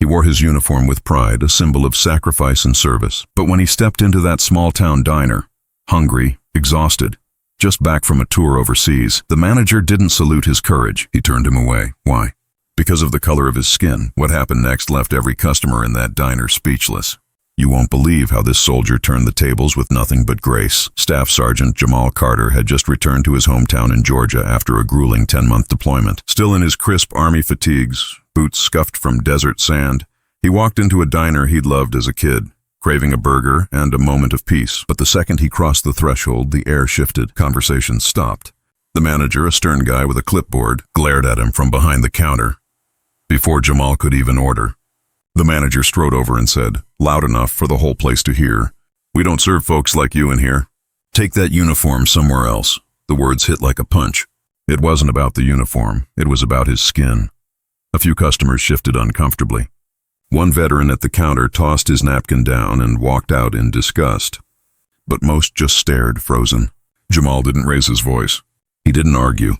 He wore his uniform with pride, a symbol of sacrifice and service. But when he stepped into that small-town diner, hungry, exhausted, just back from a tour overseas, the manager didn't salute his courage. He turned him away. Why? Because of the color of his skin. What happened next left every customer in that diner speechless. You won't believe how this soldier turned the tables with nothing but grace. Staff Sergeant Jamal Carter had just returned to his hometown in Georgia after a grueling 10-month deployment. Still in his crisp army fatigues, boots scuffed from desert sand, he walked into a diner he'd loved as a kid, craving a burger and a moment of peace. But the second he crossed the threshold, the air shifted. Conversation stopped. The manager, a stern guy with a clipboard, glared at him from behind the counter. Before Jamal could even order, the manager strode over and said, loud enough for the whole place to hear, "We don't serve folks like you in here. Take that uniform somewhere else." The words hit like a punch. It wasn't about the uniform. It was about his skin. A few customers shifted uncomfortably. One veteran at the counter tossed his napkin down and walked out in disgust. But most just stared, frozen. Jamal didn't raise his voice. He didn't argue.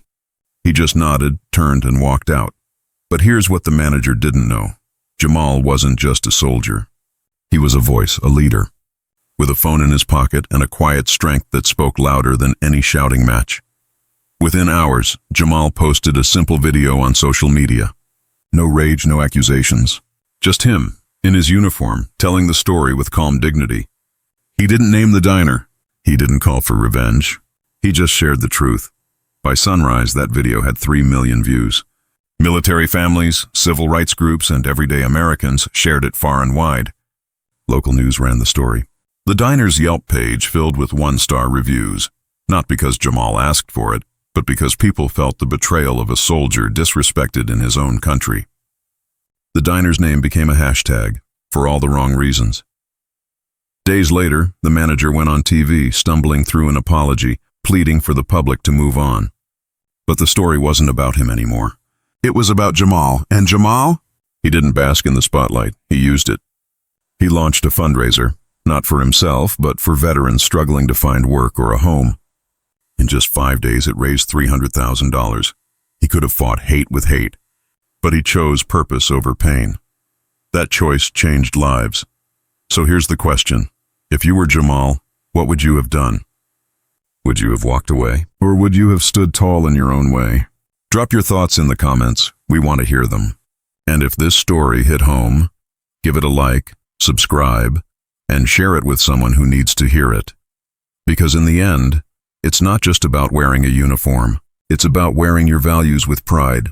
He just nodded, turned, and walked out. But here's what the manager didn't know. Jamal wasn't just a soldier. He was a voice, a leader, with a phone in his pocket and a quiet strength that spoke louder than any shouting match. Within hours, Jamal posted a simple video on social media. No rage, no accusations. Just him, in his uniform, telling the story with calm dignity. He didn't name the diner. He didn't call for revenge. He just shared the truth. By sunrise, that video had 3 million views. Military families, civil rights groups, and everyday Americans shared it far and wide. Local news ran the story. The diner's Yelp page filled with 1-star reviews, not because Jamal asked for it, but because people felt the betrayal of a soldier disrespected in his own country. The diner's name became a hashtag, for all the wrong reasons. Days later, the manager went on TV, stumbling through an apology, pleading for the public to move on. But the story wasn't about him anymore. It was about Jamal, and Jamal? He didn't bask in the spotlight. He used it. He launched a fundraiser, not for himself, but for veterans struggling to find work or a home. In just 5 days, it raised $300,000. He could have fought hate with hate, but he chose purpose over pain. That choice changed lives. So here's the question. If you were Jamal, what would you have done? Would you have walked away? Or would you have stood tall in your own way? Drop your thoughts in the comments. We want to hear them. And if this story hit home, give it a like, subscribe, and share it with someone who needs to hear it. Because in the end, it's not just about wearing a uniform. It's about wearing your values with pride.